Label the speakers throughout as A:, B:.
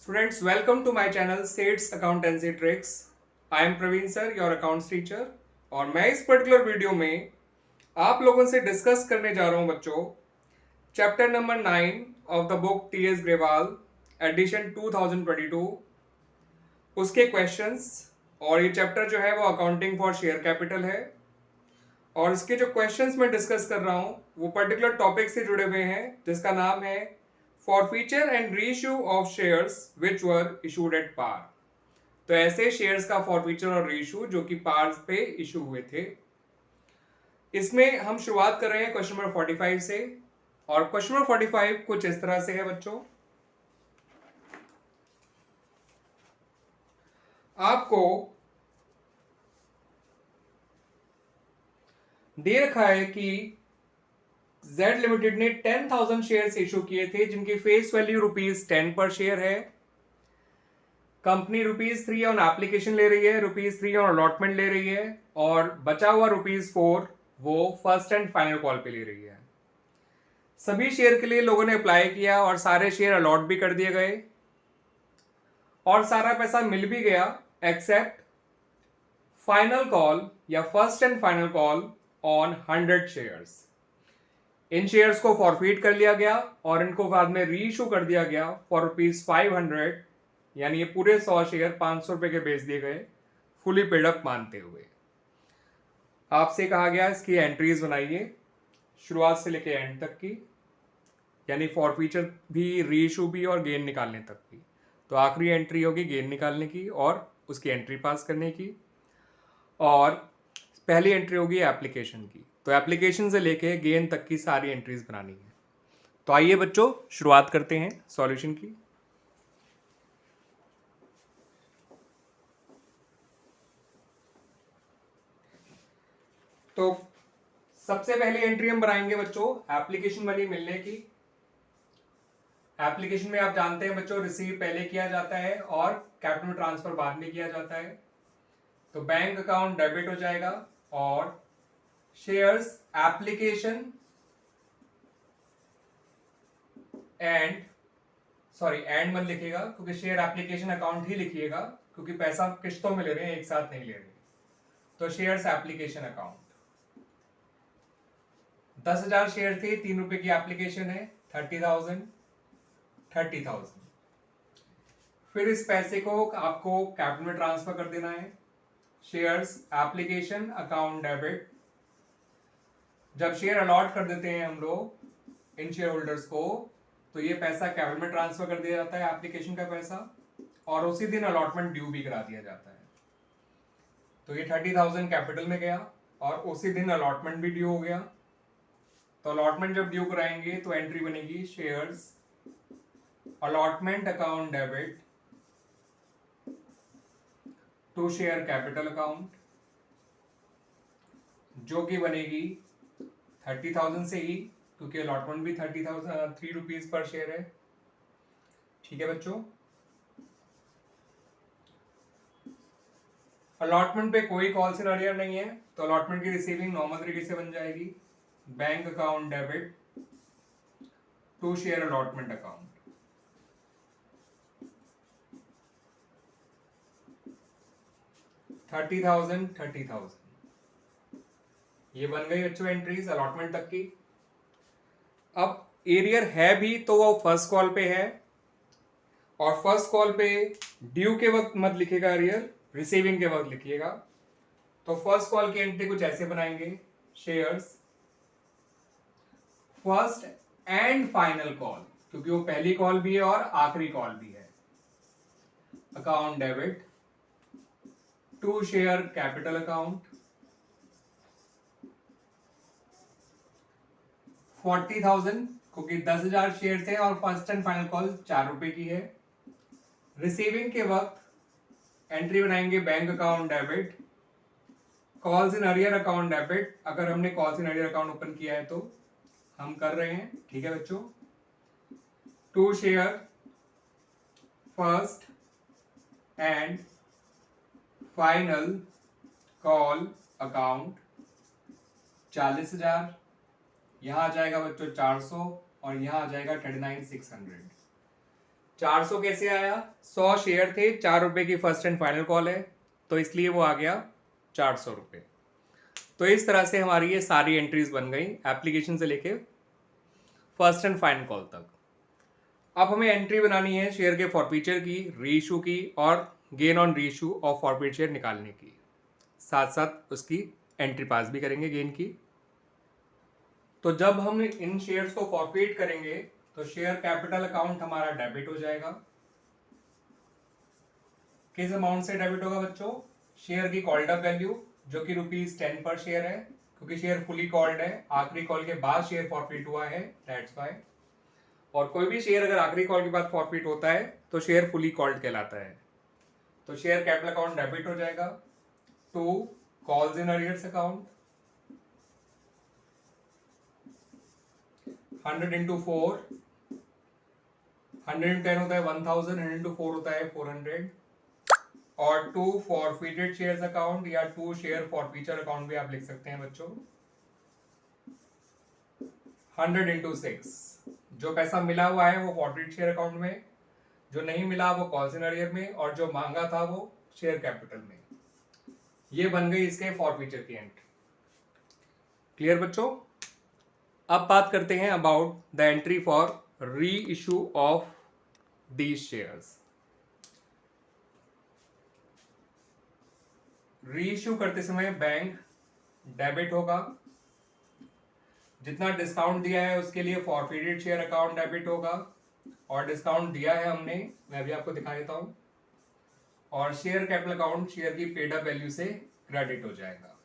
A: Students, welcome to my channel Sates Accountancy Tricks. I am Praveen sir, your accounts teacher. और मैं इस particular video में आप लोगों से डिस्कस करने जा रहा हूं बच्चों chapter number 9 of the book T S Grewal edition 2022 उसके क्वेश्चंस। और ये चैप्टर जो है वो अकाउंटिंग फॉर शेयर कैपिटल है और इसके जो क्वेश्चंस मैं डिस्कस कर रहा हूं वो पर्टिकुलर टॉपिक से जुड़े हुए हैं जिसका नाम है forfeiture and reissue of shares which were issued at par. तो ऐसे शेयर्स का फॉरफीचर और रीइश्यू जो कि पार पे इशू हुए थे। इसमें हम शुरुआत कर रहे हैं क्वेश्चन नंबर 45 से और क्वेश्चन नंबर 45 कुछ इस तरह से है बच्चों। आपको दे रखा है कि जेड लिमिटेड ने 10,000 शेयर्स इशू किए थे जिनकी फेस वैल्यू ₹10 पर शेयर है। कंपनी ₹3 ऑन एप्लीकेशन ले रही है, ₹3 ऑन अलॉटमेंट ले रही है और बचा हुआ ₹4 वो फर्स्ट एंड फाइनल कॉल पे ले रही है। सभी शेयर के लिए लोगों ने अप्लाई किया और सारे शेयर अलॉट भी कर दिए गए और सारा पैसा मिल भी गया एक्सेप्ट फाइनल कॉल या first and final call on 100 shares. In shares को फॉरफीट कर लिया गया और इनको बाद में रीइशू कर दिया गया फॉर ₹500, यानी ये पूरे 100 शेयर 500 रुपए के बेच दिए गए फुली पेड अप मानते हुए। आपसे कहा गया इसकी एंट्रीज बनाइए शुरुआत से लेके एंड तक की, यानी फॉरफीचर भी, रीइशू भी और गेन निकालने तक की। तो आखिरी एंट्री होगी गेन निकालने की और उसकी एंट्री पास करने की, और पहली एंट्री होगी एप्लीकेशन की। तो एप्लीकेशन से लेके गेन तक की सारी एंट्रीज बनानी है। तो आइए बच्चों शुरुआत करते हैं सॉल्यूशन की। तो सबसे पहली एंट्री हम बनाएंगे बच्चों एप्लीकेशन मनी मिलने की। एप्लीकेशन में आप जानते हैं बच्चों रिसीव पहले किया जाता है और कैपिटल ट्रांसफर बाद में किया जाता है। तो बैंक अकाउंट डेबिट हो जाएगा और शेयर्स एप्लीकेशन एंड मत लिखिएगा क्योंकि शेयर एप्लीकेशन अकाउंट ही लिखिएगा क्योंकि पैसा किश्तों में ले रहे हैं, एक साथ नहीं ले रहे। तो शेयर्स एप्लीकेशन अकाउंट 10,000 शेयर थे, ₹3 की एप्लीकेशन है, 30,000। फिर इस पैसे को आपको कैपिटल में ट्रांसफर कर देना है। Shares application account debit. जब शेयर अलॉट कर देते हैं हम लोग इन शेयर होल्डर्स को तो ये पैसा कैपिटल में ट्रांसफर कर दिया जाता है एप्लीकेशन का पैसा, और उसी दिन अलॉटमेंट ड्यू भी करा दिया जाता है। तो ये 30,000 कैपिटल में गया और उसी दिन अलॉटमेंट भी ड्यू हो गया। तो अलॉटमेंट जब ड्यू कराएंगे तो एंट्री बनेगी shares allotment account debit to share capital account, जो कि बनेगी 30,000 से ही क्योंकि अलॉटमेंट भी ₹3 पर शेयर है। ठीक है बच्चों, अलॉटमेंट पे कोई कॉल सिनेरियो नहीं है तो अलॉटमेंट की रिसीविंग नॉर्मल तरीके से बन जाएगी bank account debit to share allotment account. $30,000 ये बन गई बच्चों एंट्रीज अलॉटमेंट तक की। अब एरियर है भी तो वो फर्स्ट कॉल पे है और फर्स्ट कॉल पे ड्यू के वक्त मत लिखिएगा एरियर, रिसीविंग के वक्त लिखिएगा। तो फर्स्ट कॉल की एंट्री कुछ ऐसे बनाएंगे shares first and final call, क्योंकि वो पहली कॉल भी है और आखिरी कॉल भी है। Account debit to share capital account 40,000 क्योंकि 10,000 शेयर थे और फर्स्ट एंड फाइनल कॉल ₹4 की है। रिसीविंग के वक्त एंट्री बनाएंगे bank account debit calls in arrear account debit. अगर हमने calls in arrear account open किया है तो हम कर रहे हैं, ठीक है बच्चों। To share first and final call account 40,000, यहां आ जाएगा बच्चों 400 और यहां आ जाएगा 39,600। 400 कैसे आया? 100 शेयर थे, 4 रुपए की फर्स्ट एंड फाइनल कॉल है, तो इसलिए वो आ गया 400 रुपये। तो इस तरह से हमारी ये सारी एंट्रीज बन गई एप्लीकेशन से लेके फर्स्ट एंड फाइनल कॉल तक। अब हमें एंट्री बनानी है शेयर के फॉरफीचर की, रीइशू की और gain on reissue of forfeit share निकालने की, साथ साथ उसकी एंट्री पास भी करेंगे गेन की। तो जब हम इन शेयर्स को फॉरफीट करेंगे तो शेयर कैपिटल अकाउंट हमारा डेबिट हो जाएगा। किस अमाउंट से डेबिट होगा बच्चों? शेयर की कॉल्ड अप वैल्यू जो कि ₹10 पर शेयर है, क्योंकि शेयर फुली कॉल्ड है, आखिरी कॉल के बाद शेयर फॉरफीट हुआ है, दैट्स व्हाई। और कोई भी शेयर अगर आखिरी कॉल के बाद फॉरफीट होता है तो शेयर फुली कॉल्ड कहलाता है। तो शेयर कैपिटल अकाउंट डेबिट हो जाएगा to calls in arrears account, 100 into 4, 110 होता है 1000, 100 इंटू 4 होता है 400, और टू फॉरफीटेड शेयर्स अकाउंट या टू शेयर फॉरफीचर अकाउंट भी आप लिख सकते हैं बच्चों, 100 इंटू 6। जो पैसा मिला हुआ है वो फॉरफीटेड शेयर अकाउंट में, जो नहीं मिला वो कॉल्स इन अरियर में, और जो मांगा था वो शेयर कैपिटल में। ये बन गई इसके फॉरफीचर की एंट्री। क्लियर बच्चों? अब बात करते हैं अबाउट द एंट्री फॉर री इशू ऑफ दीज शेयर्स। री इशू करते समय बैंक डेबिट होगा, जितना डिस्काउंट दिया है उसके लिए फॉरफीटेड शेयर अकाउंट डेबिट होगा, और डिस्काउंट दिया है हमने, मैं भी आपको दिखा देता हूं, और शेयर कैपिटल अकाउंट शेयर की पेड अप वैल्यू से क्रेडिट हो जाएगा।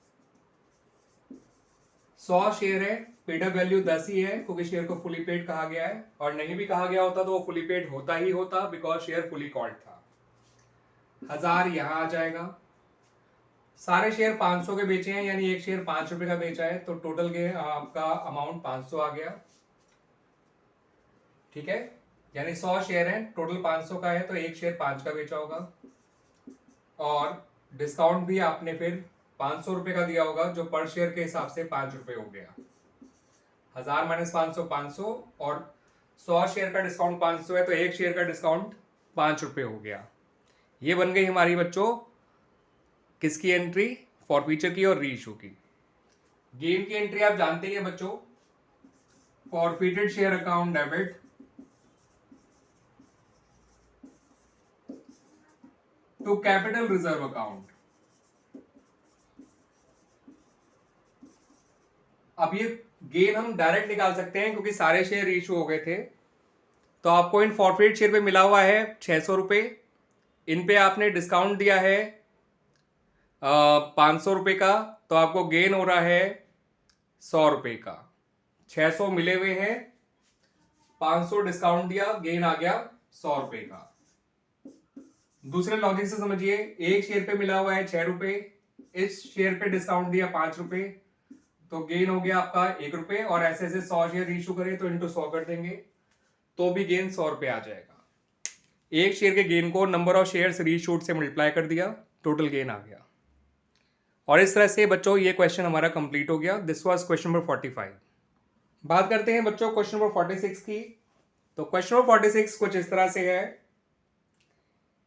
A: 100 शेयर है, पेड अप वैल्यू 10 ही है क्योंकि शेयर को फुली पेड कहा गया है, और नहीं भी कहा गया होता तो वो फुली पेड होता ही होता बिकॉज शेयर फुली कॉल्ड था। 1000 यहां आ जाएगा। सारे शेयर 500 के बेचे हैं, यानी एक शेयर 5 रुपए का बेचा है, तो टोटल के आपका अमाउंट 500 आ गया। ठीक है, यानी 100 शेयर है, टोटल 500 का है, तो एक शेयर 5 का बेचा होगा, और डिस्काउंट भी आपने फिर 500 रुपए का दिया होगा, जो पर शेयर के हिसाब से 5 रुपए हो गया। 1000 माइनस 500 500, और 100 शेयर का डिस्काउंट 500 है, तो एक शेयर का डिस्काउंट 5 रुपए हो गया। ये बन गई हमारी बच्चों किसकी एंट्री? फॉरफीचर की और री इशू की। गेन की एंट्री आप जानते हैं बच्चों, forfeited share account debit to capital reserve account. अब ये गेन हम डायरेक्ट निकाल सकते हैं क्योंकि सारे शेयर इशू हो गए थे। तो आपको इन फॉरफीटेड शेयर पे मिला हुआ है 600 रुपए, इन पे आपने डिस्काउंट दिया है 500 रुपए का, तो आपको गेन हो रहा है 100 रुपए का। 600 मिले हुए हैं, 500 डिस्काउंट दिया, गेन आ गया 100 रुपए का। दूसरे लॉजिक से समझिए, एक शेयर पे मिला हुआ है 6 रुपए, इस शेयर पे डिस्काउंट दिया 5 रुपए, तो गेन हो गया आपका 1 रुपए, और ऐसे ऐसे 100 शेयर इशू करें तो इंटू 100 कर देंगे तो भी गेन 100 रुपए आ जाएगा। एक शेयर के गेन को नंबर ऑफ शेयर्स रीशूट से मल्टीप्लाई कर दिया, टोटल गेन आ गया। और इस तरह से बच्चों ये क्वेश्चन हमारा कंप्लीट हो गया। This was question number 45। बात करते हैं बच्चों क्वेश्चन नंबर 46 की। तो क्वेश्चन नंबर 46 कुछ इस तरह से है,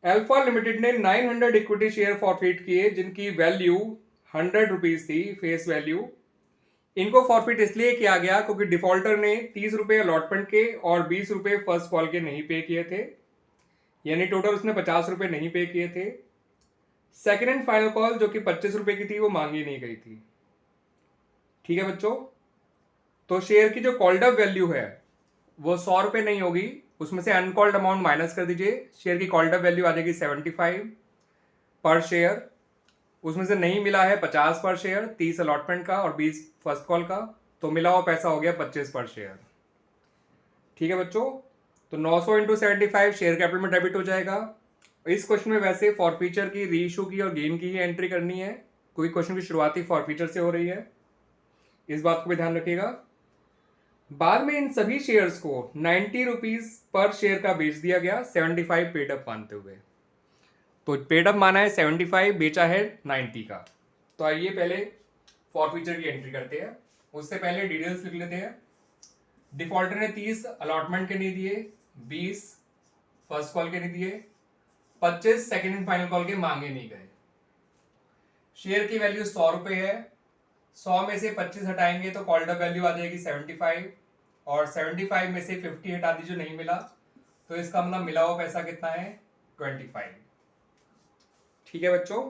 A: अल्फा लिमिटेड ने 900 इक्विटी शेयर फॉरफीट किए जिनकी वैल्यू 100 रुपीज थी फेस वैल्यू। इनको फॉरफीट इसलिए किया गया क्योंकि डिफॉल्टर ने 30 रुपए अलॉटमेंट के और 20 रुपए फर्स्ट कॉल के नहीं पे किए थे, यानी टोटल उसने 50 रुपए नहीं पे किए थे। सेकेंड एंड फाइनल कॉल जो कि 25 रुपए की थी वो मांगी नहीं गई थी। ठीक है बच्चों, तो शेयर की जो कॉल्ड अप वैल्यू है वो 100 रुपए नहीं होगी, उसमें से अनकॉल्ड अमाउंट माइनस कर दीजिए, शेयर की कॉल्ड अप वैल्यू आ जाएगी 75 पर शेयर। उसमें से नहीं मिला है 50 पर शेयर, 30 अलॉटमेंट का और 20 फर्स्ट कॉल का, तो मिला हुआ पैसा हो गया 25 पर शेयर। ठीक है बच्चों, तो 900 इंटू 75 शेयर कैपिटल में डेबिट हो जाएगा। इस क्वेश्चन में वैसे फॉरफीचर की, री इशू की और गेन की ही एंट्री करनी है, क्योंकि क्वेश्चन की शुरुआती फॉरफीचर से हो रही है, इस बात को भी ध्यान रखिएगा। बाद में इन सभी शेयर्स को 90 रुपीज पर शेयर का बेच दिया गया 75 पेड अप मानते हुए। तो पेड अप माना है 75, बेचा है 90 का। तो आइए पहले फॉरफीचर की एंट्री करते हैं, उससे पहले डिटेल्स लिख लेते हैं। डिफॉल्टर ने 30 अलॉटमेंट के नहीं दिए, 20 फर्स्ट कॉल के नहीं दिए, 25 सेकेंड एंड फाइनल कॉल के मांगे नहीं गए। शेयर की वैल्यू 100 रुपए है, 100 में से 25 हटाएंगे तो कॉल्ड अप वैल्यू आ जाएगी 75, और 75 में से 50 हटा दीजिए, नहीं मिला, तो इसका मतलब मिला हुआ पैसा कितना है 25। ठीक है बच्चों,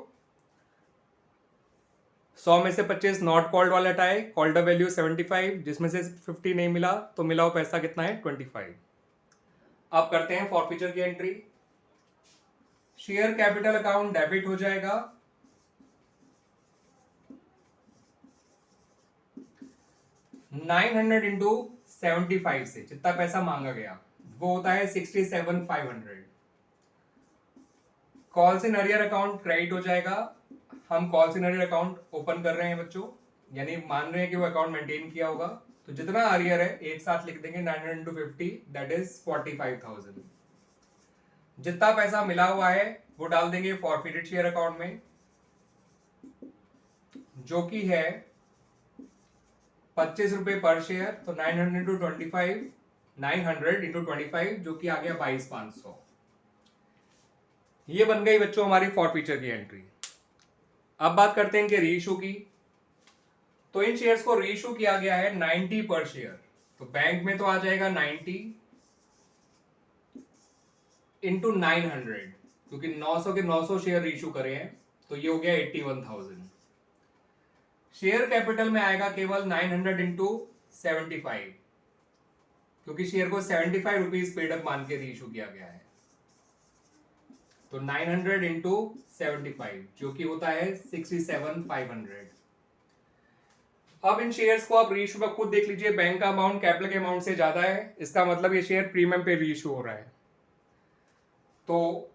A: 100 में से 25 नॉट कॉल्ड वाले हटाए, कॉल्ड अप वैल्यू 75, जिसमें से 50 नहीं मिला, तो मिला हुआ पैसा कितना है 25। अब करते हैं फॉरफीचर की entry. Share capital account debit हो जाएगा, 900 इंटू 75 से जितना पैसा मांगा गया वो होता है 67,500। Calls in arrear account credit हो जाएगा। हम calls in arrear account open कर रहे हैं बच्चों, यानी मान रहे हैं कि वो अकाउंट मेंटेन किया होगा, तो जितना अरियर है एक साथ लिख देंगे 900 इंटू 50, दैट इज 45,000। जितना पैसा मिला हुआ है वो डाल देंगे फॉरफिटेड शेयर अकाउंट में, जो कि है 25 रुपए पर शेयर, तो 900 इंटू 25, 900 इंटू 25 जो कि आ गया 22,500। ये बन गई बच्चों हमारी फॉरफीचर की एंट्री। अब बात करते हैं कि रीइशू की। तो इन शेयर्स को रीइशू किया गया है 90 पर शेयर, तो बैंक में तो आ जाएगा 90 इंटू 900, क्योंकि 900 के 900 शेयर रीइशू करे हैं, तो ये हो गया 81,000। शेयर कैपिटल में आएगा केवल 900 इंटू 75, क्योंकि शेयर को 75 रुपीज पेड अप मान के रीइशू किया गया है, तो 900 इंटू 75 जो कि होता है 67,500। अब इन शेयर्स को आप रीइशू में खुद देख लीजिए, बैंक का अमाउंट कैपिटल के अमाउंट से ज्यादा है, इसका मतलब ये शेयर प्रीमियम पे रीइशू हो रहा है। तो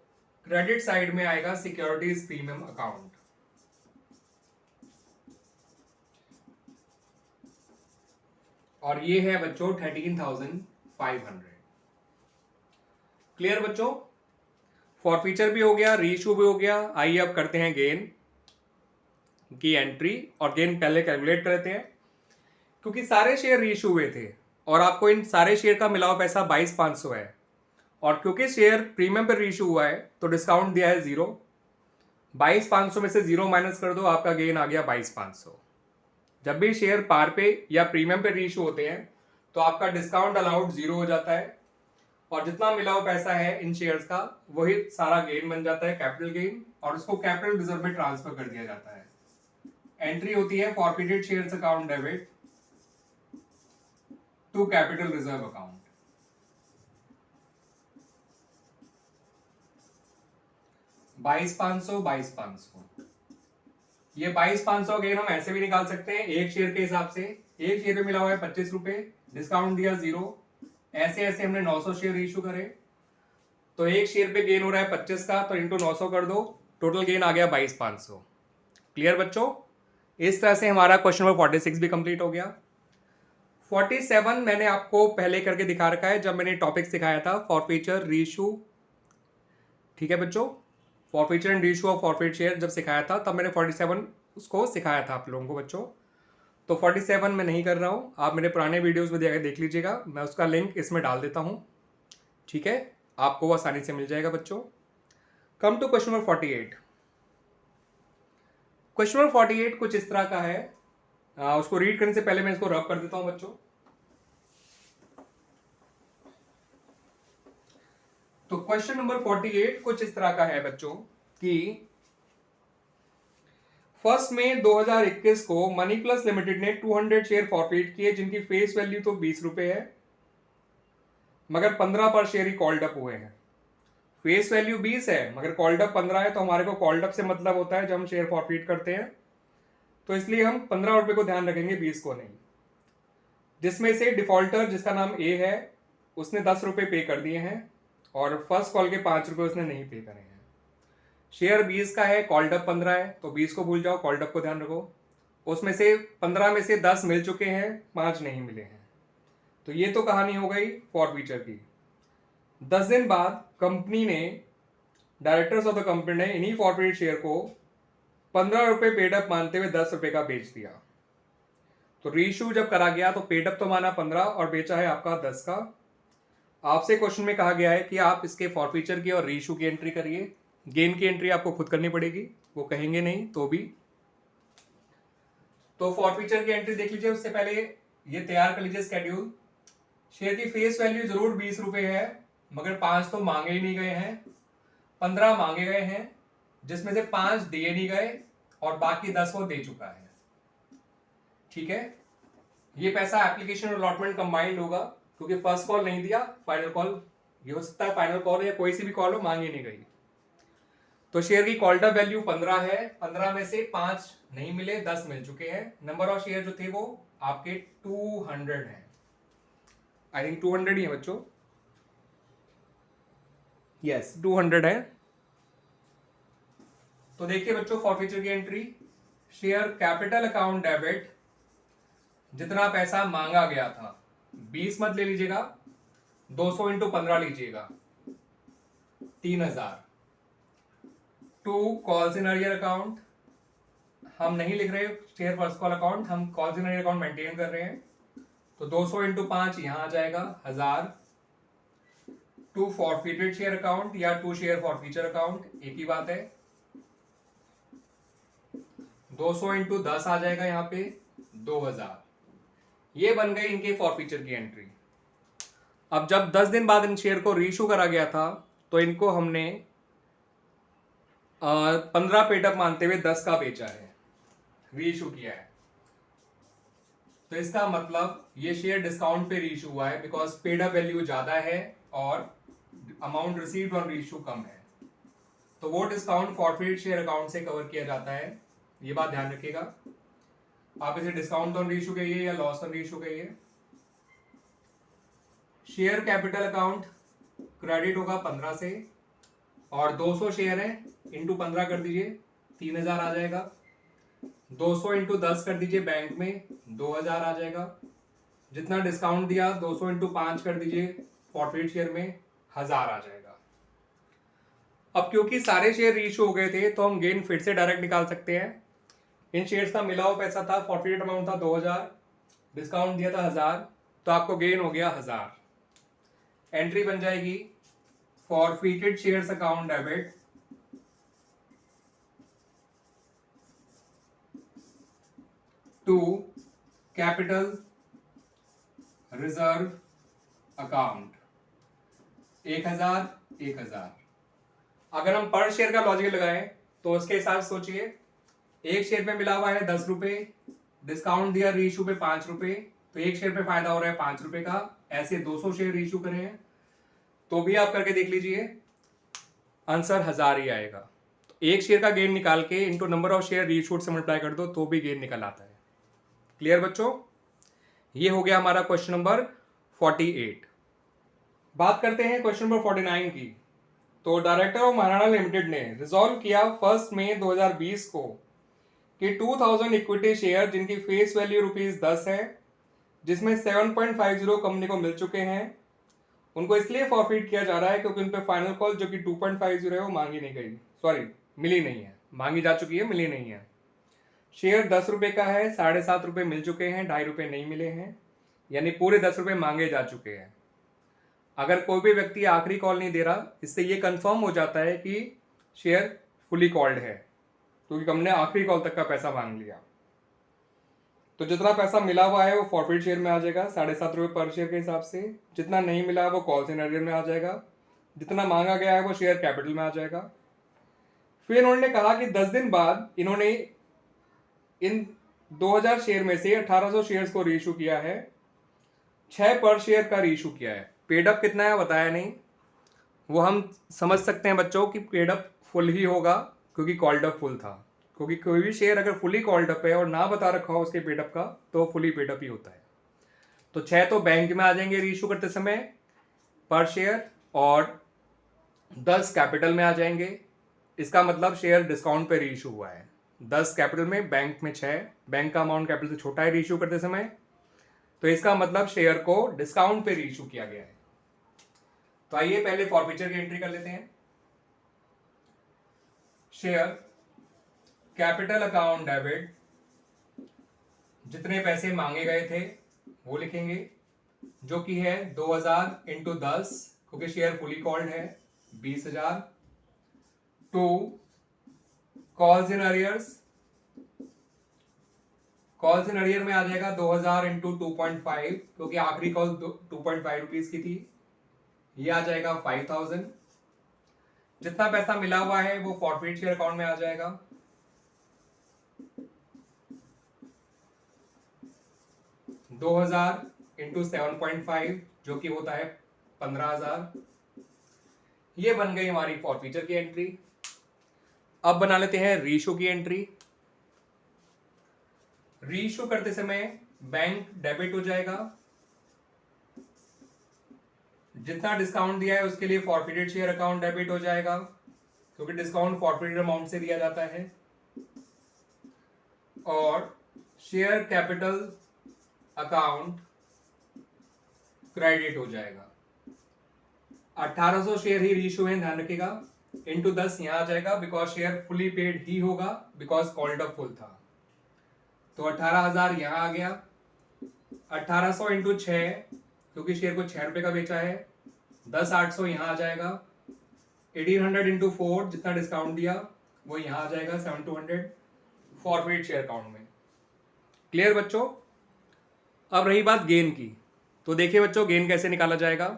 A: क्रेडिट साइड में आएगा सिक्योरिटीज प्रीमियम अकाउंट, और ये है बच्चों 13,500। क्लियर बच्चों, फॉरफीचर भी हो गया, रीइशू भी हो गया। आइए अब करते हैं गेन की एंट्री, और गेन पहले कैलकुलेट करते हैं, क्योंकि सारे शेयर रीइशू हुए थे और आपको इन सारे शेयर का मिला हुआ पैसा 22,500 है, और क्योंकि शेयर प्रीमियम पर रीइशू हुआ है तो डिस्काउंट दिया है 0। 22,500 में से 0 माइनस कर दो, आपका गेन आ गया 22,500। जब भी शेयर पार पे या प्रीमियम पे रीइशू होते हैं तो आपका डिस्काउंट अलाउड 0 हो जाता है, और जितना मिला हुआ पैसा है इन शेयर्स का वही सारा गेन बन जाता है, कैपिटल गेन, और उसको कैपिटल रिजर्व में ट्रांसफर कर दिया जाता है। एंट्री होती है forfeited shares account debit to capital reserve account. $22,500 ये 22,500 गेन हम ऐसे भी निकाल सकते हैं एक शेयर के हिसाब से। एक शेयर पे मिला हुआ है 25 रुपए, डिस्काउंट दिया 0, ऐसे ऐसे हमने 900 शेयर इशू करे, तो एक शेयर पे गेन हो रहा है 25 का, तो इंटू 900 कर दो, टोटल गेन आ गया 22,500। क्लियर बच्चों, इस तरह से हमारा क्वेश्चन नंबर 46 भी कंप्लीट हो गया। 47 मैंने आपको पहले करके दिखा रखा है जब मैंने टॉपिक सिखाया था फॉरफीचर रीइशू। ठीक है बच्चों, forfeiture and reissue of forfeit share जब सिखाया था तब मैंने 47 उसको सिखाया था आप लोगों को बच्चों। तो 47 मैं नहीं कर रहा हूँ, आप मेरे पुराने वीडियोस में देख लीजिएगा, मैं उसका लिंक इसमें डाल देता हूँ। ठीक है, आपको वो आसानी से मिल जाएगा बच्चों। Come to question number 48। Question number 48 कुछ इस तरह का है, उसको रीड करने से पहले मैं इसको रब कर देता हूं बच्चों। तो क्वेश्चन नंबर 48 कुछ इस तरह का है बच्चों कि 1 मई 2021 को मनी प्लस लिमिटेड ने 200 शेयर फॉरफिट किए जिनकी फेस वैल्यू तो 20 रुपए है, मगर 15 पर शेयर ही कॉल्ड अप हुए हैं। फेस वैल्यू 20 है मगर कॉल्ड अप 15 है, तो हमारे को कॉल्ड अप से मतलब होता है जब हम शेयर फॉरफिट करते हैं, तो इसलिए हम 15 रुपए को ध्यान रखेंगे, 20 को नहीं। जिसमें से डिफॉल्टर जिसका नाम ए है उसने 10 रुपए पे कर दिए हैं और फर्स्ट कॉल के 5 रुपए उसने नहीं पे करे हैं। शेयर 20 का है, कॉल्ड अप 15 है, तो 20 को भूल जाओ, कॉल्ड अप को ध्यान रखो। उसमें से 15 में से 10 मिल चुके हैं, 5 नहीं मिले हैं, तो ये तो कहानी हो गई फॉरफीचर की। 10 दिन बाद कंपनी ने, डायरेक्टर्स ऑफ द कंपनी ने इन्हीं फॉरफिट शेयर को 15 रुपए पेड अप मानते हुए 10 रुपए का बेच दिया। तो रीइशू जब करा गया तो पेड अप तो माना 15 और बेचा है आपका 10 का। आपसे क्वेश्चन में कहा गया है कि आप इसके फॉरफीचर की और रीइशू की एंट्री करिए। गेन की एंट्री आपको खुद करनी पड़ेगी, वो कहेंगे नहीं तो भी। तो फॉरफीचर की एंट्री देख लीजिए। उससे पहले ये तैयार कर लीजिए स्केड्यूल। शेयर की फेस वैल्यू जरूर 20 रुपए है, मगर 5 तो मांगे ही नहीं गए हैं, 15 मांगे गए हैं, जिसमें से 5 दिए नहीं गए और बाकी 10 वो दे चुका है। ठीक है, ये पैसा एप्लीकेशन और अलॉटमेंट कंबाइंड होगा, क्योंकि फर्स्ट कॉल नहीं दिया, फाइनल कॉल ये हो सकता है, फाइनल कॉल या कोई सी भी कॉल हो, मांगी नहीं गई। तो शेयर की कॉल्ड अप वैल्यू 15 है, 15 में से 5 नहीं मिले, 10 मिल चुके हैं। नंबर ऑफ शेयर जो थे वो आपके 200 हैं। आई थिंक 200 ही है बच्चों, यस 200 है। तो देखिए बच्चों फॉरफीचर की entry, share capital account debit, जितना पैसा मांगा गया था 20 मत ले लीजिएगा, 200 इंटू 15 लीजिएगा, 3000। To calls in arrear account, हम नहीं लिख रहे शेयर फर्स्ट कॉल अकाउंट, हम calls in arrear account maintain कर रहे हैं, तो 200 इंटू 5 यहां आ जाएगा 1000। टू फॉरफिटेड शेयर अकाउंट या टू शेयर फॉरफीचर अकाउंट, एक ही बात है, 200 इंटू 10 आ जाएगा यहां पे 2000। ये बन गई इनके फॉरफीचर की एंट्री। अब जब 10 दिन बाद इन शेयर को रीइशू करा गया था, तो इनको हमने 15 पेडअप मानते हुए 10 का बेचा है, रीइशू किया है। तो इसका मतलब ये शेयर डिस्काउंट पे रीइशू हुआ है, बिकॉज पेडअप वैल्यू ज्यादा है और अमाउंट रिसीव्ड ऑन रीइशू कम है। तो वो डिस्काउंट फॉरफिटेड शेयर अकाउंट से कवर किया जाता है, ये बात ध्यान रखिएगा। आप इसे डिस्काउंट ऑन रीइशू कहिए या लॉस ऑन रीइशू कहिए। शेयर कैपिटल अकाउंट क्रेडिट होगा 15 से, और 200 शेयर है, इंटू 15 कर दीजिए 3000 आ जाएगा। 200 इंटू 10 कर दीजिए बैंक में 2000 आ जाएगा। जितना डिस्काउंट दिया 200 इंटू 5 कर दीजिए फॉरफिट शेयर में 1000 आ जाएगा। अब क्योंकि सारे शेयर रीइशू हो गए थे, तो हम गेन फिर से डायरेक्ट निकाल सकते हैं। इन शेयर्स का मिला हुआ पैसा था, फॉरफिटेड अमाउंट था 2000, डिस्काउंट दिया था 1000, तो आपको गेन हो गया 1000। एंट्री बन जाएगी forfeited shares account debit to capital reserve account 1000 1000। अगर हम पर शेयर का लॉजिक लगाएं तो उसके हिसाब से सोचिए, एक शेयर पे मिला हुआ है 10 रुपए, डिस्काउंट दिया रीइशू पे 5 रुपए, तो एक शेयर पे फायदा हो रहा है 5 रुपए का। ऐसे 200 शेयर रीइशू करे हैं तो भी आप करके देख लीजिए, आंसर 1000 ही आएगा। तो एक शेयर का गेन निकाल के into number of share reissued से मल्टीप्लाई कर दो तो भी गेन निकल आता है। क्लियर बच्चों, ये हो गया हमारा क्वेश्चन नंबर 48। बात करते हैं क्वेश्चन नंबर 49 की। तो डायरेक्टर ऑफ महाराणा लिमिटेड ने रिजॉल्व किया 1 मई 2020 को कि 2000 इक्विटी शेयर जिनकी फेस वैल्यू ₹10 है, जिसमें 7.50 कंपनी को मिल चुके हैं, उनको इसलिए फॉरफिट किया जा रहा है क्योंकि उन पे फाइनल कॉल जो कि 2.50 है वो मांगी नहीं गई, सॉरी मिली नहीं है, मांगी जा चुकी है, मिली नहीं है। शेयर 10 रुपए का है, 7.5 रुपए मिल चुके हैं, 2.5 रुपए नहीं मिले हैं, यानी पूरे 10 रुपए मांगे जा चुके हैं। अगर कोई भी व्यक्ति आखिरी कॉल नहीं दे रहा, इससे ये कंफर्म हो जाता है कि शेयर फुली कॉल्ड है, क्योंकि हमने आखिरी कॉल तक का पैसा मांग लिया। तो जितना पैसा मिला हुआ है वो फॉरफिट शेयर में आ जाएगा 7.5 रुपए पर शेयर के हिसाब से, जितना नहीं मिला वो कॉल्स इन अरियर में आ जाएगा, जितना मांगा गया है वो शेयर कैपिटल में आ जाएगा। फिर इन्होंने कहा कि 10 दिन बाद इन्होंने इन 2000 शेयर में से 1800 शेयर्स को रीइशू किया है, 6 पर शेयर का रीइशू किया है। पेडअप कितना है बताया नहीं, वो हम समझ सकते हैं बच्चों कि पेडअप फुल ही होगा, क्योंकि कॉल्ड अप फुल था, क्योंकि कोई भी शेयर अगर फुली कॉल्ड अप है और ना बता रखा हो उसके पेडअप का, तो फुली पेडअप ही होता है। तो 6 तो बैंक में आ जाएंगे रीइशू करते समय पर शेयर, और 10 कैपिटल में आ जाएंगे। इसका मतलब शेयर डिस्काउंट पे रीइशू हुआ है, 10 कैपिटल में, बैंक में 6, बैंक का अमाउंट कैपिटल से छोटा है रीइशू करते समय, तो इसका मतलब शेयर को डिस्काउंट पे रीइशू किया गया है। तो आइए पहले फॉरफीचर की एंट्री कर लेते हैं। शेयर कैपिटल अकाउंट डेबिट, जितने पैसे मांगे गए थे वो लिखेंगे, जो कि है 2000 इंटू 10, क्योंकि शेयर फुली कॉल्ड है 20,000, to calls in arrears, calls in arrear में आ जाएगा 2000 इंटू 2.5, क्योंकि आखिरी कॉल 2.5 रुपीज की थी, ये आ जाएगा 5000। जितना पैसा मिला हुआ है वो फॉरफिट शेयर अकाउंट में आ जाएगा। 2000 इंटू 7.5 जो कि होता है 15,000। ये बन गई हमारी फॉरफीचर की एंट्री। अब बना लेते हैं रीइशू की एंट्री। रीइशू करते समय बैंक डेबिट हो जाएगा, जितना डिस्काउंट दिया है उसके लिए फॉरफिटेड शेयर अकाउंट डेबिट हो जाएगा, क्योंकि डिस्काउंट फॉरफिटेड अमाउंट से दिया जाता है, और शेयर कैपिटल अकाउंट क्रेडिट हो जाएगा। 1800 शेयर ही रीइशू है, ध्यान रखिएगा, इंटू 10 यहां आ जाएगा, बिकॉज शेयर फुली पेड ही होगा, बिकॉज कॉल्ड अप फुल था। तो 18,000 यहां आ गया, 1800 इंटू 6, क्योंकि शेयर को 6 रुपए का बेचा है, 10,800 यहां आ जाएगा। 1800 इंटू 4, जितना डिस्काउंट दिया वो यहां आ जाएगा 7,200 फॉरफिट शेयर अकाउंट में। क्लियर बच्चों? अब रही बात गेन की, तो देखिए बच्चों गेन कैसे निकाला जाएगा।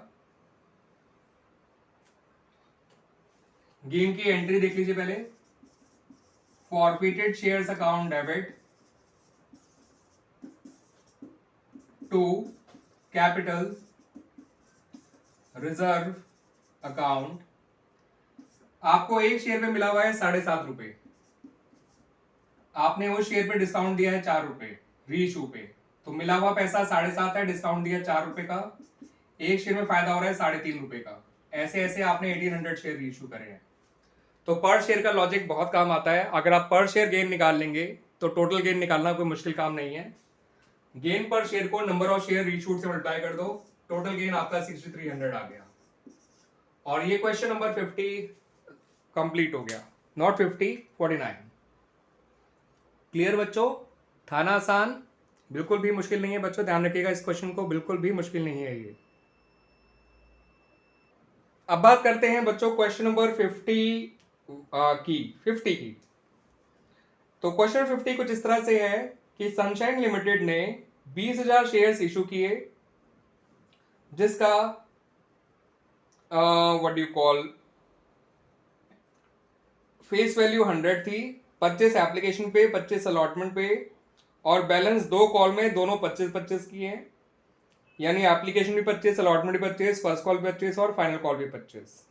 A: गेन की एंट्री देख लीजिए पहले। Forfeited shares account debit to capital reserve account. आपको एक शेयर पे मिला हुआ है 7.5 रुपए, आपने उस शेयर पे डिस्काउंट दिया है 4 रुपए रीइशू पे, तो मिला हुआ पैसा 7.5 है, डिस्काउंट दिया 4 रुपए का, एक शेयर में फायदा हो रहा है 3.5 रुपए का। ऐसे ऐसे आपने 1800 शेयर रीइशू करे हैं। तो पर शेयर का लॉजिक बहुत काम आता है। अगर आप पर शेयर गेन निकाल लेंगे तो टोटल गेन निकालना कोई मुश्किल काम नहीं है। गेन पर शेयर को नंबर ऑफ शेयर रीइशूड से मल्टीप्लाई कर दो, टोटल गेन आपका 6300 आ गया। और ये क्वेश्चन नंबर 50 कंप्लीट हो गया, नॉट 50, 49। क्लियर बच्चों? था ना आसान? बिल्कुल भी मुश्किल नहीं है बच्चों, ध्यान रखिएगा इस क्वेश्चन को, बिल्कुल भी मुश्किल नहीं है ये। अब बात करते हैं बच्चों क्वेश्चन नंबर 50 की। तो क्वेश्चन 50 कुछ इस तरह से है कि सनशाइन लिमिटेड ने 20,000 शेयर्स इशू किए, जिसका what do call face value 100 थी, 25 एप्लीकेशन पे, 25 अलॉटमेंट पे, और बैलेंस 2 कॉल में दोनों 25-25 किए हैं, यानी एप्लीकेशन भी 25, अलॉटमेंट भी 25, फर्स्ट कॉल भी 25 और फाइनल कॉल भी 25।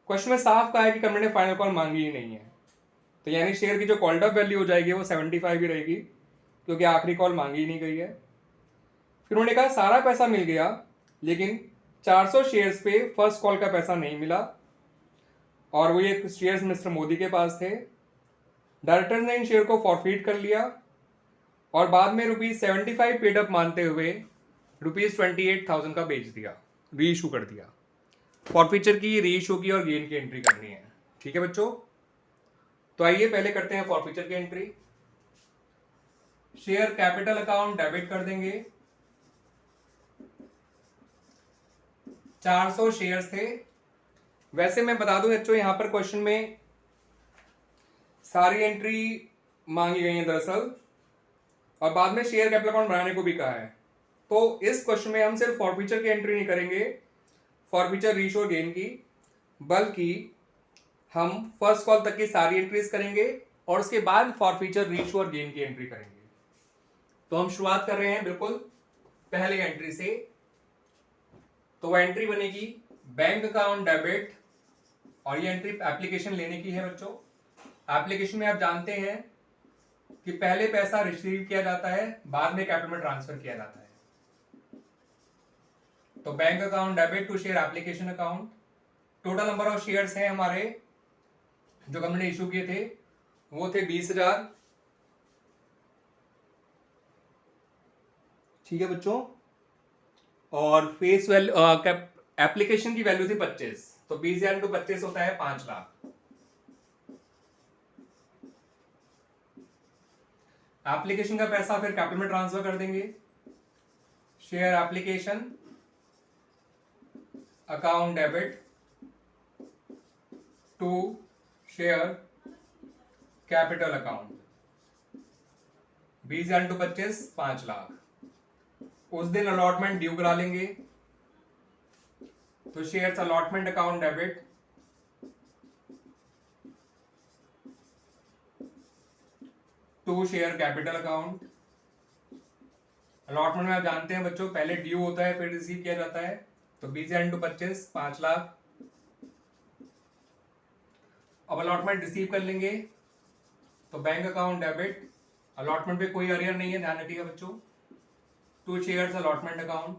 A: क्वेश्चन में साफ कहा है कि कंपनी ने फाइनल कॉल मांगी ही नहीं है, तो यानी शेयर की जो कॉल्ड अप वैल्यू हो जाएगी वो 75 ही रहेगी, क्योंकि आखिरी कॉल मांगी ही नहीं गई है। फिर उन्होंने कहा सारा पैसा मिल गया, लेकिन 400 शेयर्स पे फर्स्ट कॉल का पैसा नहीं मिला, और वो ये शेयर्स मिस्टर मोदी के पास थे। डायरेक्टर्स ने इन शेयर को फॉरफिट कर लिया, और बाद में ₹75 पेड अप मानते हुए ₹28,000 का बेच दिया, रीइशू कर दिया। फॉरफिचर की, रीइशू की और गेन की एंट्री करनी है, ठीक है बच्चों? तो आइए पहले करते हैं फॉरफिचर की entry. Share capital account debit कर देंगे, 400 शेयर्स थे। वैसे मैं बता दूं बच्चों, यहां पर क्वेश्चन में सारी एंट्री मांगी गई है दरअसल, और बाद में शेयर कैपिटल अकाउंट बनाने को भी कहा है। तो इस क्वेश्चन में हम सिर्फ फॉरफिचर की एंट्री नहीं करेंगे, फॉरफिचर, रीइशू और गेन की, बल्कि हम फर्स्ट कॉल तक की सारी एंट्रीज करेंगे, और उसके बाद फॉरफिचर, रीइशू और गेन की एंट्री करेंगे। तो हम शुरुआत कर रहे हैं बिल्कुल पहले एंट्री से। तो वो एंट्री बनेगी बैंक अकाउंट डेबिट, और ये एंट्री एप्लीकेशन लेने की है बच्चों। एप्लीकेशन में आप जानते हैं कि पहले पैसा रिसीव किया जाता है, बाद में कैपिटल में ट्रांसफर किया जाता है। तो bank account debit to share application account. Total number of shares हैं हमारे जो कंपनी ने इशू किए थे, वो थे 20,000, ठीक है बच्चों। और फेस वैल्यू एप्लीकेशन की वैल्यू थी 25, तो 20,000 इंटू 25 होता है 5 लाख। एप्लीकेशन का पैसा फिर कैपिटल में ट्रांसफर कर देंगे। Share application account debit to share capital account 20,000 to 25 5 lakh. उस दिन अलॉटमेंट ड्यू करा लेंगे तो shares allotment account debit to share capital account. Allotment में आप जानते हैं बच्चों, पहले ड्यू होता है फिर रिसीव किया जाता है, तो 20,000 टू 25 5 लाख। अब अलॉटमेंट रिसीव कर लेंगे तो बैंक अकाउंट डेबिट, अलॉटमेंट पे कोई अरियर नहीं है, ध्यान रखिएगा बच्चों, to shares allotment account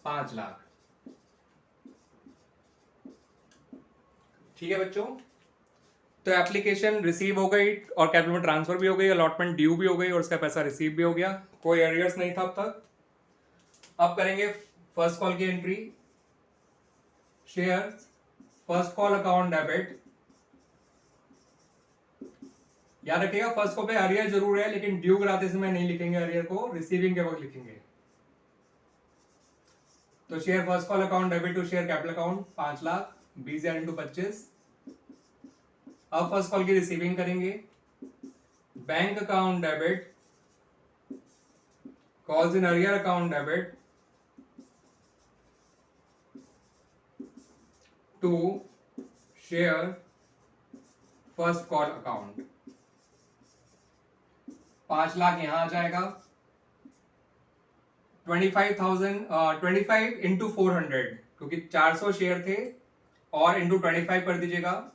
A: 5 lakh. ठीक है बच्चों, तो एप्लीकेशन रिसीव हो गई और कैपिटल में ट्रांसफर भी हो गई, अलॉटमेंट ड्यू भी हो गई और उसका पैसा रिसीव भी हो गया, कोई अरियर्स नहीं था अब तक। अब करेंगे फर्स्ट कॉल की entry, shares first call account debit. याद रखिएगा फर्स्ट कॉल पे अरियर जरूर है, लेकिन ड्यू कराते समय नहीं लिखेंगे अरियर को, रिसीविंग के वक्त लिखेंगे। तो share first call account debit to share capital account 5 lakh 20,000 into 25। अब फर्स्ट कॉल की रिसीविंग करेंगे, bank account debit calls in arrear account debit to share first call account 5 lakh यहां आ जाएगा। 25 इंटू 400 क्योंकि 400 शेयर थे और इंटू 25 कर दीजिएगा,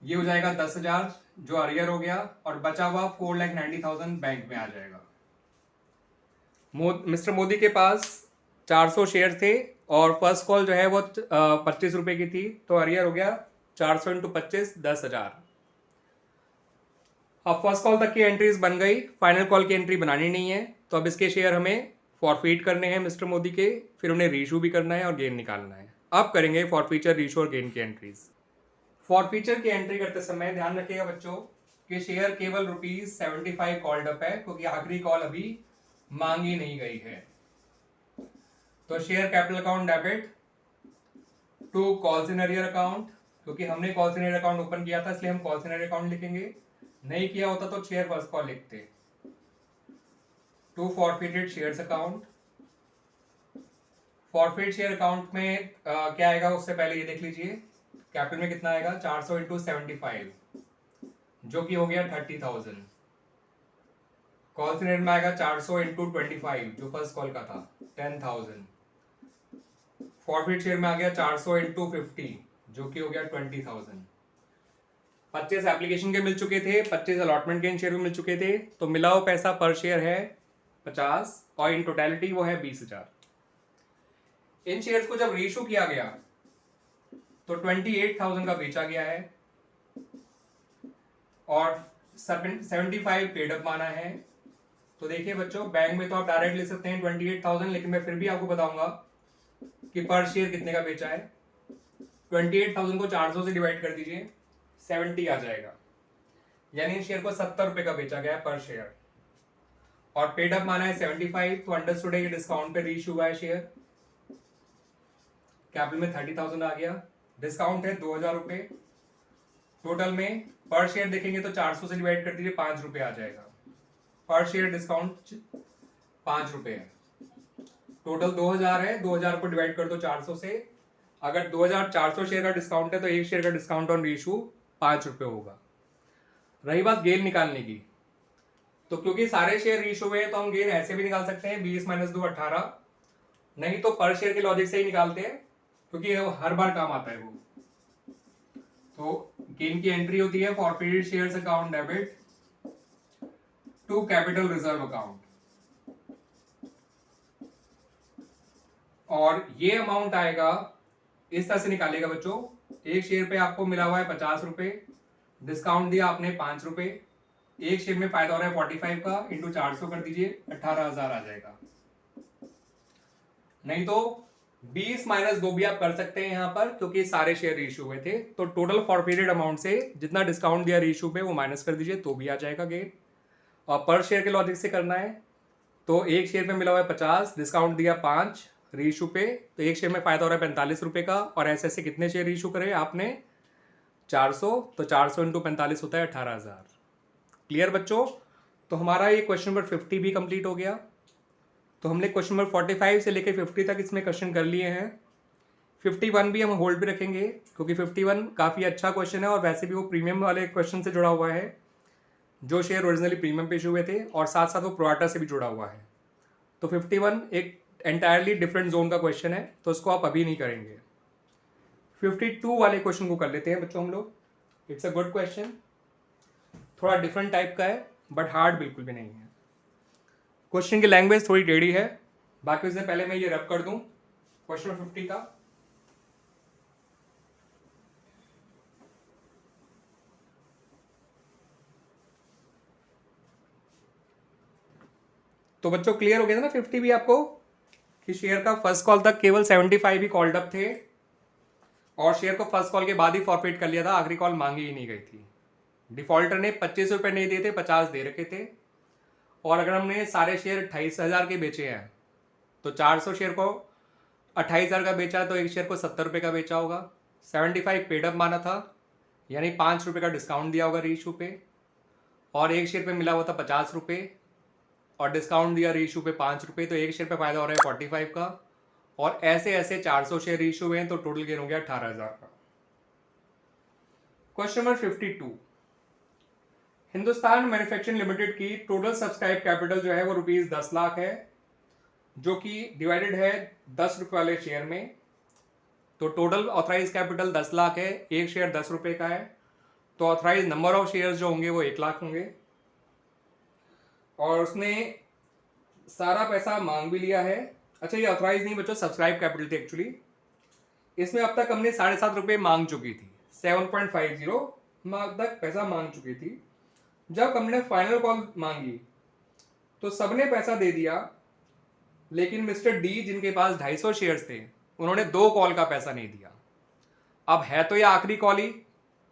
A: ये हो जाएगा 10,000 जो अरियर हो गया, और बचा हुआ 4,90,000 बैंक में आ जाएगा। मिस्टर मोदी के पास 400 शेयर थे और फर्स्ट कॉल जो है वो 25 रुपए की थी, तो अरियर हो गया 400 इंटू 25 10,000। अब फर्स्ट कॉल तक की एंट्रीज बन गई, फाइनल कॉल की एंट्री बनानी नहीं है, तो अब इसके शेयर हमें फॉरफीट करने हैं मिस्टर मोदी के, फिर उन्हें रीशू भी करना है और गेन निकालना है। अब करेंगे फॉरफीचर, रीशू और गेन की एंट्रीज। फॉरफीचर की एंट्री करते समय ध्यान रखिएगा बच्चों कि शेयर केवल ₹75 कॉल्ड अप है, क्योंकि आखिरी कॉल अभी मांगी नहीं गई है। तो share capital account debit to calls in arrear account, क्योंकि हमने calls in arrear account open किया था इसलिए हम कॉल्स इन अरियर अकाउंट लिखेंगे, नहीं किया होता तो शेयर फर्स्ट कॉल लिखते। To forfeited shares account, forfeit share account में क्या आएगा उससे पहले ये देख लीजिए, कैपिटल में कितना आएगा 400 इंटू 75 जो कि हो गया 30,000। कॉल से में आएगा 400 इंटू 25 जो फर्स्ट कॉल का था 10,000। फॉरफिट शेयर में आ गया 400 इंटू 50 जो कि हो गया 20,000। 25 एप्लीकेशन के मिल चुके थे, 25 अलॉटमेंट के शेयर भी मिल चुके थे, तो मिला हुआ पैसा पर शेयर है 50 और इन टोटलिटी वो है 20,000। इन शेयर्स को जब रीइशू किया गया तो 28,000 का बेचा गया है और 75 पेड अप माना है। तो देखिए बच्चों, बैंक में तो आप डायरेक्ट ले सकते हैं 28,000, लेकिन मैं फिर भी आपको बताऊंगा कि पर शेयर कितने का बेचा है। 28,000 को 400 से डिवाइड कर दीजिए, 70 आ जाएगा, यानी इन शेयर को 70 रुपए का बेचा गया है पर शेयर, और पेड अप माना है 75, तो अंडरस्टूड है कि डिस्काउंट पे रीइशू हुआ है शेयर। कैपिटल में 30,000 आ गया, डिस्काउंट है 2,000 रुपए। टोटल में पर शेयर देखेंगे तो 400 से डिवाइड कर दीजिए, 5 रुपए आ जाएगा। पर शेयर डिस्काउंट 5 रुपए है, टोटल 2,000 है, 2,000 को डिवाइड कर दो 400 से। अगर 2,400 शेयर का डिस्काउंट है तो एक शेयर का डिस्काउंट ऑन रीइशू 5 रुपए होगा। रही बात गेन निकालने की, तो क्योंकि सारे शेयर रीइशू हुए तो हम गेन ऐसे भी निकाल सकते हैं 20 - 2 18, नहीं तो पर शेयर के लॉजिक से ही निकालते हैं क्योंकि हर बार काम आता है वो। तो गेन की एंट्री होती है forfeited shares account debit to capital reserve account, और ये अमाउंट आएगा इस तरह से निकालेगा बच्चों। एक शेयर पे आपको मिला हुआ है 50 रुपए, डिस्काउंट दिया आपने 5 रुपए, एक शेयर में फायदा हो रहा है 45 का, इंटू 400 कर दीजिए, 18,000 आ जाएगा। नहीं तो 20 - 2 भी आप कर सकते हैं यहाँ पर, क्योंकि सारे शेयर रीइशू हुए थे। तो टोटल फॉरफिटेड अमाउंट से जितना डिस्काउंट दिया रीइशू पे वो माइनस कर दीजिए तो भी आ जाएगा गेन। और पर शेयर के लॉजिक से करना है तो एक शेयर पे मिला हुआ है 50, डिस्काउंट दिया 5 रीइशू पे, तो एक शेयर में फ़ायदा हो रहा है 45 रुपये का। और ऐसे ऐसे कितने शेयर रीइशू करे आपने 400, तो 400 इंटू 45 होता है 18,000। क्लियर बच्चों? तो हमारा ये क्वेश्चन नंबर 50 भी कंप्लीट हो गया। तो हमने क्वेश्चन नंबर 45 से लेकर 50 तक इसमें क्वेश्चन कर लिए हैं। 51 भी हम होल्ड पे रखेंगे क्योंकि 51 काफ़ी अच्छा क्वेश्चन है और वैसे भी वो प्रीमियम वाले क्वेश्चन से जुड़ा हुआ है, जो शेयर ओरिजिनली प्रीमियम पे इशू हुए थे, और साथ साथ वो प्रोराटा से भी जुड़ा हुआ है। तो 51 एक एंटायरली डिफरेंट जोन का क्वेश्चन है, तो उसको आप अभी नहीं करेंगे। 52 वाले क्वेश्चन को कर लेते हैं बच्चों हम लोग। इट्स अ गुड क्वेश्चन, थोड़ा डिफरेंट टाइप का है बट हार्ड बिल्कुल भी नहीं है। क्वेश्चन की लैंग्वेज थोड़ी टेढ़ी है, बाकी उससे पहले मैं ये रब कर दूं क्वेश्चन 50 का। तो बच्चों क्लियर हो गया था ना 50 भी आपको, कि शेयर का फर्स्ट कॉल तक केवल 75 ही कॉल्ड अप थे और शेयर को फर्स्ट कॉल के बाद ही फॉरफिट कर लिया था, आखिरी कॉल मांगी ही नहीं गई थी। डिफॉल्टर ने 25 रुपये नहीं दिए थे, 50 दे रखे थे। और अगर हमने सारे शेयर 28,000 के बेचे हैं तो 400 शेयर को 28,000 का बेचा, तो एक शेयर को 70 रुपये का बेचा होगा। 75 पेड अप माना था, यानी 5 रुपये का डिस्काउंट दिया होगा रीइशू पे, और एक शेयर पे मिला हुआ था 50 रुपये और डिस्काउंट दिया रीइशू पे 5 रुपये, तो एक शेयर पे फायदा हो रहा है 45 का। और ऐसे ऐसे 400 शेयर रीइशू हुए हैं, तो टोटल गेन हो गया 18,000 का। Question number 52, Hindustan manufacturing limited की टोटल सब्सक्राइब कैपिटल जो है वो ₹10 लाख है, जो कि डिवाइडेड है 10 रुपये वाले शेयर में। तो टोटल ऑथराइज कैपिटल 10 लाख है, एक शेयर 10 रुपये का है, तो ऑथराइज नंबर ऑफ शेयर जो होंगे वो 1 लाख होंगे। और उसने सारा पैसा मांग भी लिया है। अच्छा, ये ऑथराइज नहीं बच्चों, सब्सक्राइब कैपिटल थी एक्चुअली। इसमें अब तक हमने 7.5 रुपये मांग चुकी थी, 7.50 तक पैसा मांग चुकी थी। जब हमने फाइनल कॉल मांगी तो सबने पैसा दे दिया, लेकिन मिस्टर डी जिनके पास 250 शेयर्स थे उन्होंने 2 कॉल का पैसा नहीं दिया। अब है तो ये आखिरी कॉल ही,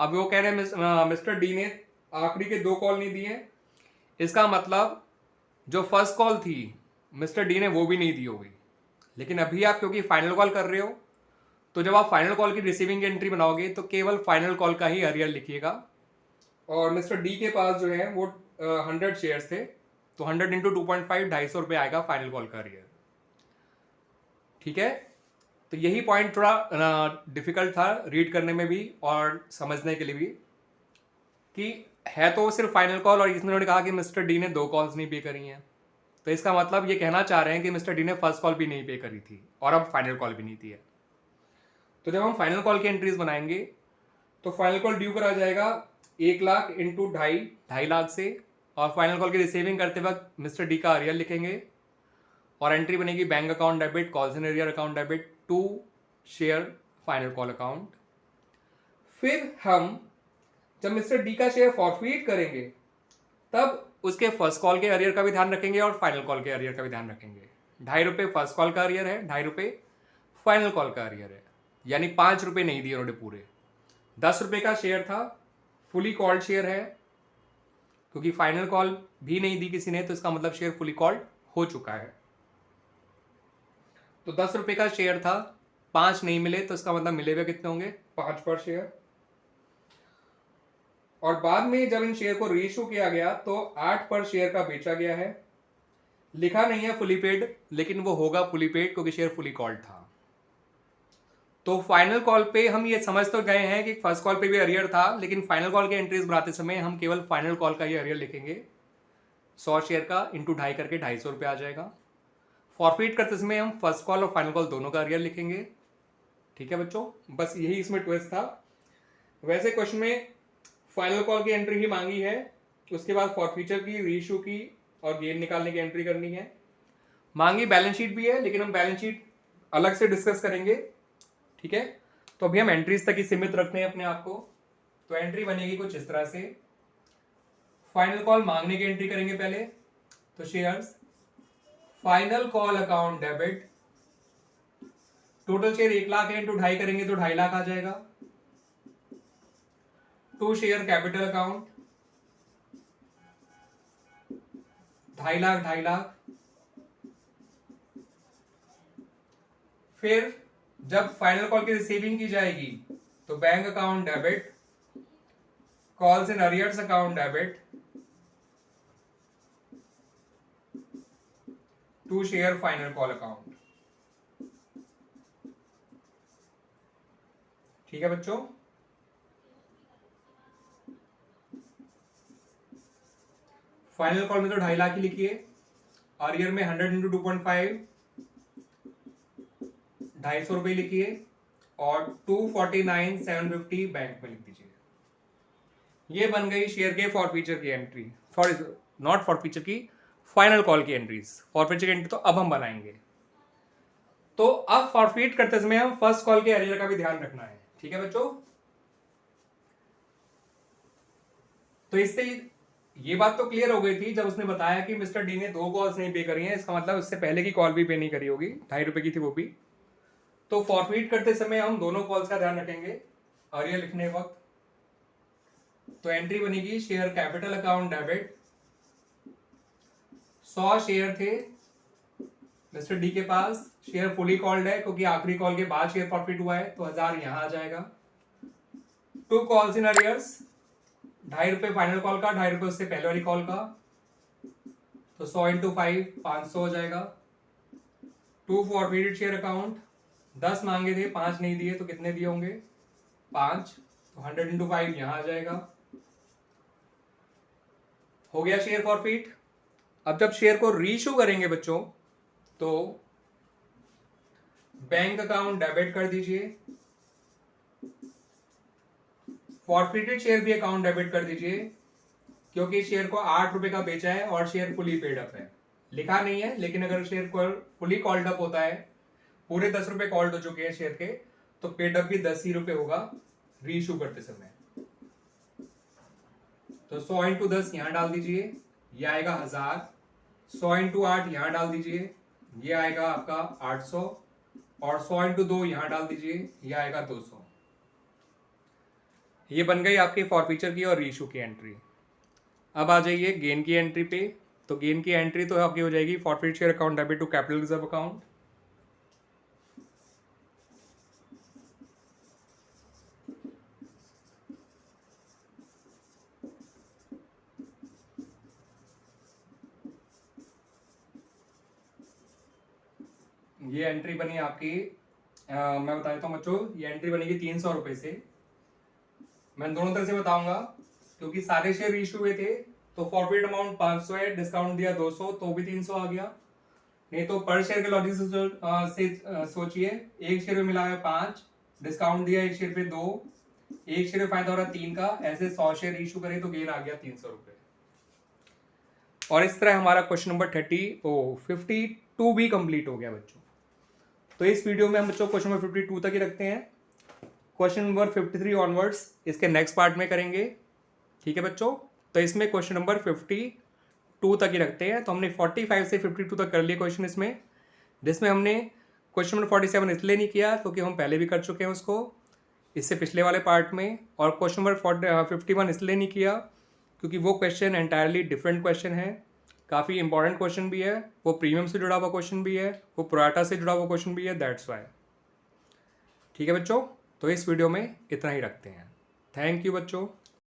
A: अब वो कह रहे हैं मिस्टर डी ने आखिरी के 2 कॉल नहीं दिए, इसका मतलब जो फर्स्ट कॉल थी मिस्टर डी ने वो भी नहीं दी होगी। लेकिन अभी आप क्योंकि फाइनल कॉल कर रहे हो, तो जब आप फाइनल कॉल की रिसीविंग एंट्री बनाओगे तो केवल फाइनल कॉल का ही अरियर लिखिएगा। और मिस्टर डी के पास जो है वो 100 शेयर्स थे, तो 100 इंटू 2.5 250 रुपये आएगा फाइनल कॉल का अरियर। ठीक है, तो यही पॉइंट थोड़ा डिफिकल्ट था रीड करने में भी और समझने के लिए भी, कि है तो सिर्फ फाइनल कॉल और इन्होंने कहा कि मिस्टर डी ने 2 कॉल्स नहीं पे करी हैं, तो इसका मतलब ये कहना चाह रहे हैं कि मिस्टर डी ने फर्स्ट कॉल भी नहीं पे करी थी और अब फाइनल कॉल भी नहीं दी है। तो जब हम फाइनल कॉल की एंट्रीज बनाएंगे तो फाइनल कॉल ड्यू करा जाएगा 1 लाख इंटू 2.5 लाख से, और फाइनल कॉल की रिसीविंग करते वक्त मिस्टर डी का अरियर लिखेंगे और एंट्री बनेगी bank account debit, calls in arrear account debit to share final call account. फिर हम जब मिस्टर डी का शेयर फॉरफीट करेंगे तब उसके फर्स्ट कॉल के अरियर का भी ध्यान रखेंगे और फाइनल कॉल के अरियर का भी ध्यान रखेंगे। 2.5 रुपये फर्स्ट कॉल का अरियर है, 2.5 रुपये फाइनल कॉल का अरियर है, यानी 5 रुपये नहीं दिए उन्होंने पूरे। 10 रुपये का शेयर था, फुली कॉल्ड शेयर है, क्योंकि फाइनल कॉल भी नहीं दी किसी ने, तो इसका मतलब शेयर फुली कॉल्ड हो चुका है। तो 10 रुपये का शेयर था, 5 नहीं मिले, तो इसका मतलब मिले हुए कितने होंगे 5 पर शेयर। और बाद में जब इन शेयर को रीइशू किया गया तो 8 पर शेयर का बेचा गया है। लिखा नहीं है फुली पेड, लेकिन वो होगा फुली पेड क्योंकि शेयर फुली कॉल्ड था। तो फाइनल कॉल पे हम ये समझ तो गए हैं कि फर्स्ट कॉल पे भी अरियर था, लेकिन फाइनल कॉल के एंट्रीज बनाते समय हम केवल फाइनल कॉल का ही अरियर लिखेंगे। 100 शेयर का इंटू 2.5 करके 250 रुपये आ जाएगा। फॉरफिट करते समय हम फर्स्ट कॉल और फाइनल कॉल दोनों का अरियर लिखेंगे। ठीक है बच्चों, बस यही इसमें ट्विस्ट था। वैसे क्वेश्चन में फाइनल कॉल की एंट्री ही मांगी है, उसके बाद फॉरफीचर की, रीइशू की और गेन निकालने की एंट्री करनी है। मांगी बैलेंस शीट भी है, लेकिन हम बैलेंस शीट अलग से डिस्कस करेंगे। ठीक है, तो अभी हम एंट्रीज तक ही सीमित रखते हैं अपने आप को। तो एंट्री बनेगी कुछ इस तरह से, फाइनल कॉल मांगने की एंट्री करेंगे पहले, तो shares final call account debit, total share 1 lakh है, इंटू 2.5 करेंगे तो 2.5 लाख आ जाएगा। To share capital account, 2.5 lakh. फिर जब फाइनल कॉल की रिसीविंग की जाएगी तो bank account debit, calls in arrears account debit to share final call account. ठीक है बच्चों, फाइनल कॉल में तो 2.5 लाख ही लिखिए, अरियर में 100 इंटू 2.5 250 रुपए लिखिए और 249,750 बैंक में लिख दीजिए। ये बन गई शेयर के फॉरफीचर की एंट्री, सॉरी नॉट फॉरफीचर की, फाइनल कॉल की एंट्रीज। फॉरफीचर की एंट्री तो अब हम बनाएंगे। तो अब फॉरफीट करते समय हम फर्स्ट कॉल के एरियर का भी ध्यान रखना है। ठीक है बच्चों, तो इससे ये बात तो क्लियर हो गई थी जब उसने बताया कि मिस्टर डी ने 2 कॉल्स नहीं पे करी हैं, इसका मतलब इससे पहले की कॉल भी पे नहीं करी होगी, 2.5 रुपए की थी वो भी। तो फॉरफीट करते समय हम दोनों कॉल्स का ध्यान रखेंगे एरियर लिखने वक्त। तो एंट्री बनेगी share capital account debit, 100 share थे मिस्टर डी के पास, शेयर फुली कॉल्ड है क्योंकि आखिरी कॉल के बाद शेयर फॉरफीट हुआ है, तो 1000 यहां आ जाएगा। 2 कॉल्स इन अरियर्स, 2.5 रुपए फाइनल कॉल का, 2.5 रुपए उससे पहले वाली कॉल का, तो 100 इंटू 5 500 हो जाएगा। 2 फॉरफीटेड शेयर अकाउंट, 10 मांगे थे 5 नहीं दिए, तो कितने दिए होंगे 5, तो 100 इंटू 5 यहां आ जाएगा। हो गया शेयर फॉरफीट। अब जब शेयर को रीइश्यू करेंगे बच्चों तो बैंक अकाउंट डेबिट कर दीजिए, फॉरफीटेड शेयर भी अकाउंट डेबिट कर दीजिए क्योंकि शेयर को 8 रुपए का बेचा है और शेयर फुली पेड अप है। लिखा नहीं है लेकिन अगर शेयर को फुली कॉल्ड अप होता है, पूरे 10 रुपए कॉल्ड हो चुके हैं शेयर के, तो पेड अप भी 10 ही रुपए होगा रीइश्यू करते समय। तो 100 इंटू 10 यहां डाल दीजिए, ये आएगा 1000। 100 इंटू 8 यहां डाल दीजिए, ये आएगा आपका 800, और 100 इंटू 2 यहां डाल दीजिए, ये आएगा 200। ये बन गई आपकी फॉरफीचर की और रीइश्यू की एंट्री। अब आ जाइए गेन की एंट्री पे। तो गेन की एंट्री तो आपकी हो जाएगी forfeit share account debit to capital reserve account. ये एंट्री बनी आपकी, मैं बता देता हूँ बच्चों, ये एंट्री बनेगी 300 रुपए से। मैं दोनों तरह से बताऊंगा क्योंकि सारे शेयर इशू हुए थे, तो फॉरफीट अमाउंट 500 है, डिस्काउंट दिया 200 तो भी 300 आ गया। नहीं तो पर शेयर के लॉजिक से सोचिए, एक शेयर में मिला है 5, डिस्काउंट दिया एक शेयर पे 2, एक शेयर में फायदा हो रहा 3 का, ऐसे 100 शेयर इशू करें तो गेन आ गया 300 रुपए। और इस तरह हमारा क्वेश्चन नंबर 52 भी कंप्लीट हो गया बच्चों। तो इस वीडियो में हम बच्चों क्वेश्चन नंबर 52 तक ही रखते हैं। क्वेश्चन नंबर 53 ऑनवर्ड्स इसके नेक्स्ट पार्ट में करेंगे। ठीक है बच्चों, तो इसमें क्वेश्चन नंबर 52 तक ही रखते हैं। तो हमने 45 से 52 तक कर लिए क्वेश्चन इसमें, जिसमें हमने क्वेश्चन नंबर 47 इसलिए नहीं किया क्योंकि हम पहले भी कर चुके हैं उसको इससे पिछले वाले पार्ट में, और क्वेश्चन नंबर 51 इसलिए नहीं किया क्योंकि वो क्वेश्चन एंटायरली डिफरेंट क्वेश्चन है, काफ़ी इंपॉर्टेंट क्वेश्चन भी है, वो प्रीमियम से जुड़ा हुआ क्वेश्चन भी है, वो प्रोराटा से जुड़ा हुआ क्वेश्चन भी है, दैट्स वाई। ठीक है बच्चों, तो इस वीडियो में इतना ही रखते हैं। थैंक यू बच्चों।